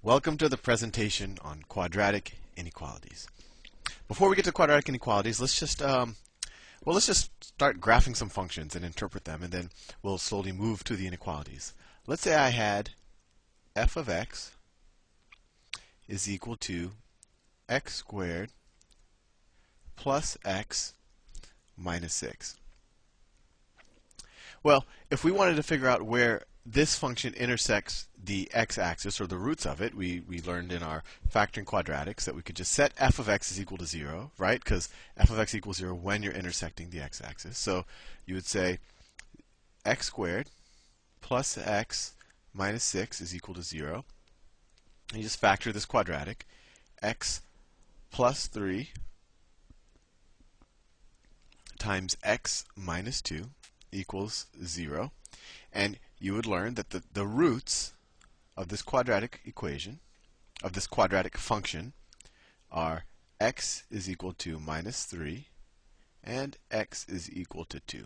Welcome to the presentation on quadratic inequalities. Before we get to quadratic inequalities, let's just start graphing some functions and interpret them, and then we'll slowly move to the inequalities. Let's say I had f of x is equal to x squared plus x minus 6. Well, if we wanted to figure out where this function intersects the x-axis, or the roots of it, we learned in our factoring quadratics that we could just set f of x is equal to 0, right? Because f of x equals 0 when you're intersecting the x-axis. So you would say x squared plus x minus 6 is equal to 0. And you just factor this quadratic. X plus 3 times x minus 2 equals 0. And you would learn that the roots of this quadratic equation, of this quadratic function, are x is equal to minus 3 and x is equal to 2.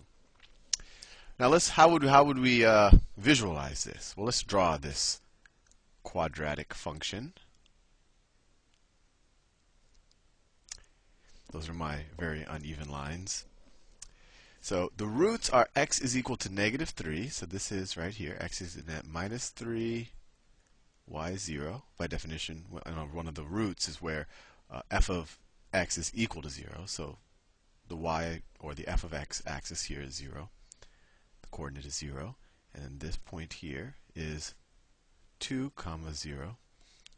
Now how would we visualize this? Well, let's draw this quadratic function. Those are my very uneven lines. So the roots are x is equal to negative 3. So this is right here. X is at minus 3, y 0. By definition, one of the roots is where f of x is equal to 0. So the y, or the f of x axis here is 0. The coordinate is 0. And this point here is 2, 0.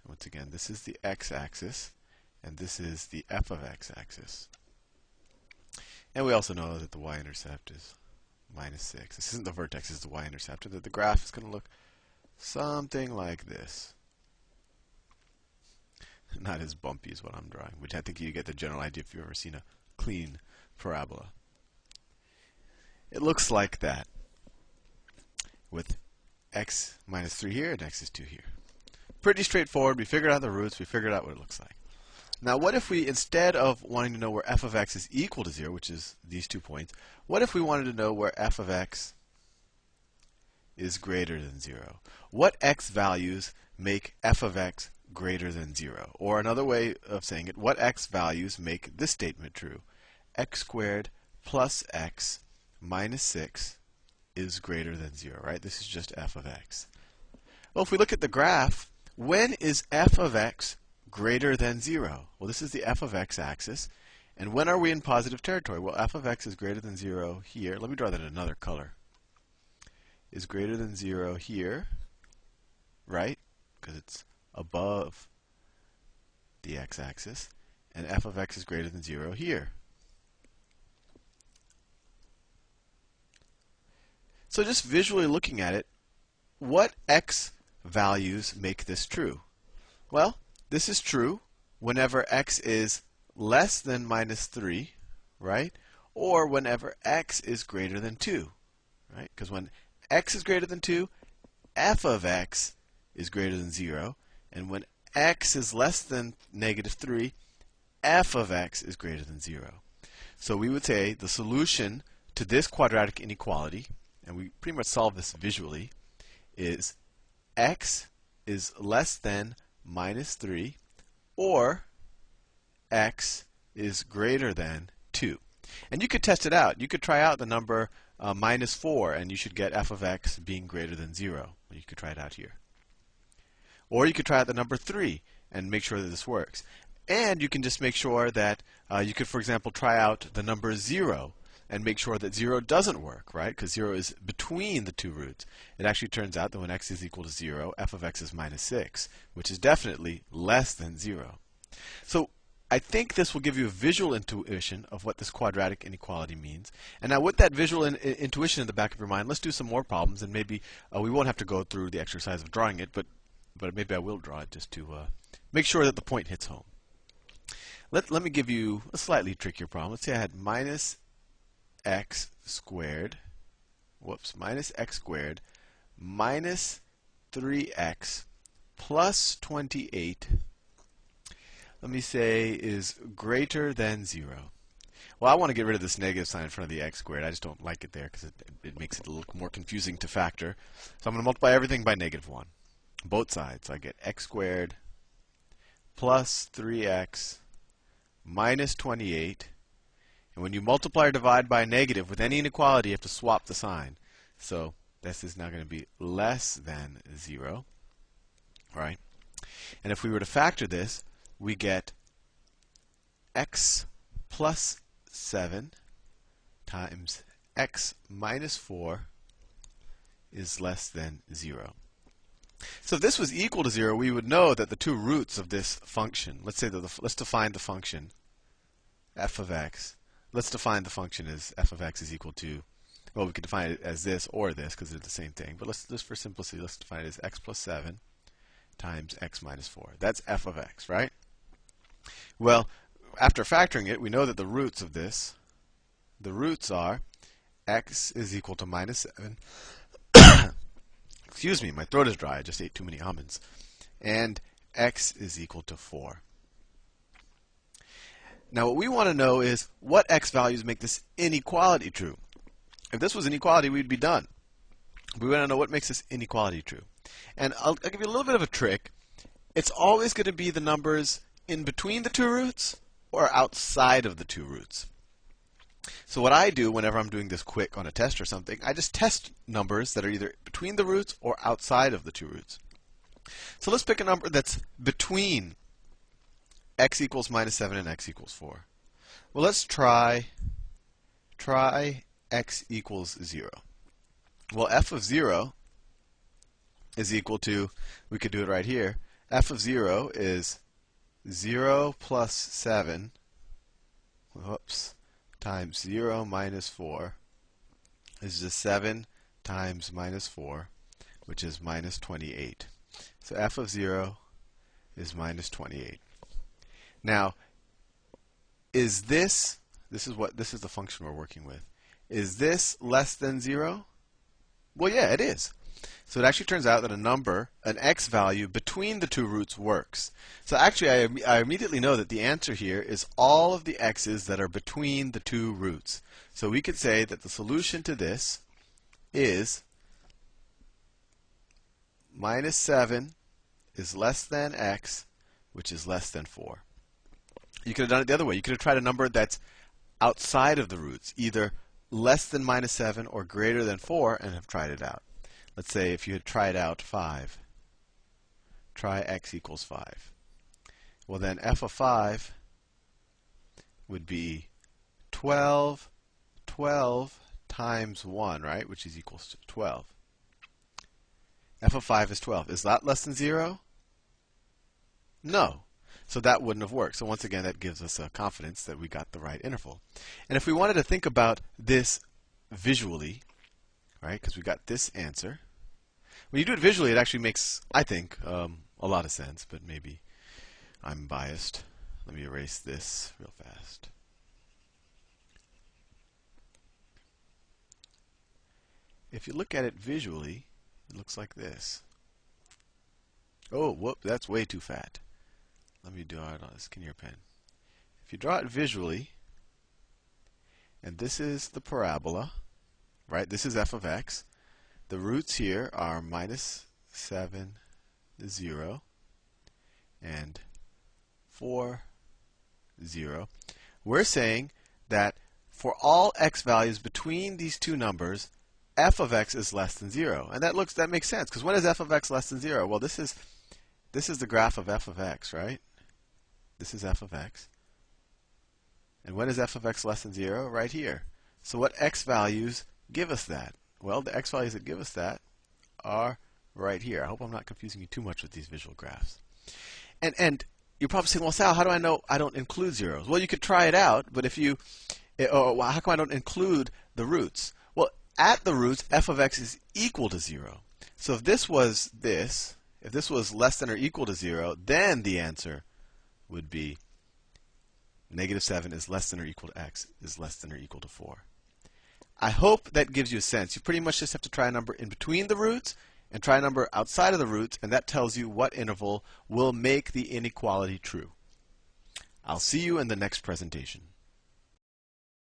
Once again, this is the x-axis, and this is the f of x axis. And we also know that the y-intercept is minus 6. This isn't the vertex, this is the y-intercept. And that the graph is going to look something like this. Not as bumpy as what I'm drawing, which I think you get the general idea if you've ever seen a clean parabola. It looks like that, with x minus 3 here and x is 2 here. Pretty straightforward. We figured out the roots. We figured out what it looks like. Now, what if we, instead of wanting to know where f of x is equal to 0, which is these 2 points, what if we wanted to know where f of x is greater than 0? What x values make f of x greater than 0? Or another way of saying it, what x values make this statement true? X squared plus x minus 6 is greater than 0, right? This is just f of x. Well, if we look at the graph, when is f of x greater than 0? Well, this is the f of x axis. And when are we in positive territory? Well, f of x is greater than 0 here. Let me draw that in another color. Is greater than 0 here, right? Because it's above the x-axis. And f of x is greater than 0 here. So just visually looking at it, what x values make this true? Well, this is true whenever x is less than minus 3, right? Or whenever x is greater than 2, right? Because when x is greater than 2, f of x is greater than 0. And when x is less than negative 3, f of x is greater than 0. So we would say the solution to this quadratic inequality, and we pretty much solve this visually, is x is less than minus 3, or x is greater than 2. And you could test it out. You could try out the number minus 4, and you should get f of x being greater than 0. You could try it out here. Or you could try out the number 3 and make sure that this works. And you can just make sure that you could, for example, try out the number 0 and make sure that 0 doesn't work, right? Because 0 is between the two roots. It actually turns out that when x is equal to 0, f of x is minus 6, which is definitely less than 0. So I think this will give you a visual intuition of what this quadratic inequality means. And now with that visual intuition in the back of your mind, let's do some more problems. And maybe we won't have to go through the exercise of drawing it, but maybe I will draw it just to make sure that the point hits home. Let me give you a slightly trickier problem. Let's say I had minus x squared, minus x squared minus 3x plus 28, let me say, is greater than 0. Well, I want to get rid of this negative sign in front of the x squared. I just don't like it there because it makes it a little more confusing to factor. So I'm going to multiply everything by negative 1. both sides. I get x squared plus 3x minus 28. And when you multiply or divide by a negative with any inequality, you have to swap the sign. So this is now going to be less than 0. Right? And if we were to factor this, we get x plus 7 times x minus 4 is less than 0. So if this was equal to 0, we would know that the two roots of this function, let's define the function f of x. Let's define the function as f of x is equal to, well, we could define it as this or this because they're the same thing. But just for simplicity, let's define it as x plus 7 times x minus 4. That's f of x, right? Well, after factoring it, we know that the roots of this, the roots are x is equal to minus 7. Excuse me, my throat is dry. I just ate too many almonds. And x is equal to 4. Now what we want to know is what x values make this inequality true. If this was an inequality, we'd be done. We want to know what makes this inequality true. And I'll give you a little bit of a trick. It's always going to be the numbers in between the two roots or outside of the two roots. So what I do whenever I'm doing this quick on a test or something, I just test numbers that are either between the roots or outside of the two roots. So let's pick a number that's between x equals minus 7 and x equals 4. Well, let's try x equals 0. Well, f of 0 is equal to, we could do it right here, f of 0 is 0 plus 7, whoops, times 0 minus 4 is just 7 times minus 4, which is minus 28. So f of 0 is minus 28. Now, is this is the function we're working with. Is this less than 0? Well, yeah, it is. So it actually turns out that a number, an x value between the two roots works. So actually, I immediately know that the answer here is all of the x's that are between the two roots. So we could say that the solution to this is minus 7 is less than x, which is less than 4. You could have done it the other way. You could have tried a number that's outside of the roots, either less than minus 7 or greater than 4, and have tried it out. Let's say if you had tried out 5, try x equals 5. Well, then f of 5 would be 12 times 1, right, which is equals to 12. F of 5 is 12. Is that less than 0? No. So that wouldn't have worked. So once again, that gives us a confidence that we got the right interval. And if we wanted to think about this visually, right, because we got this answer, when you do it visually, it actually makes, I think, a lot of sense, but maybe I'm biased. Let me erase this real fast. If you look at it visually, it looks like this. Oh, whoop, that's way too fat. Let me draw it on a skinnier pen. If you draw it visually, and this is the parabola, right? This is f of x. The roots here are minus 7, 0, and 4, 0. We're saying that for all x values between these two numbers, f of x is less than 0. And that makes sense, because when is f of x less than 0? Well, this is the graph of f of x, right? This is f of x. And when is f of x less than 0? Right here. So what x values give us that? Well, the x values that give us that are right here. I hope I'm not confusing you too much with these visual graphs. And you're probably saying, well, Sal, how do I know I don't include zeros? Well, you could try it out, but how come I don't include the roots? Well, at the roots, f of x is equal to 0. So if this was less than or equal to 0, then the answer would be negative 7 is less than or equal to x is less than or equal to 4. I hope that gives you a sense. You pretty much just have to try a number in between the roots and try a number outside of the roots, and that tells you what interval will make the inequality true. I'll see you in the next presentation.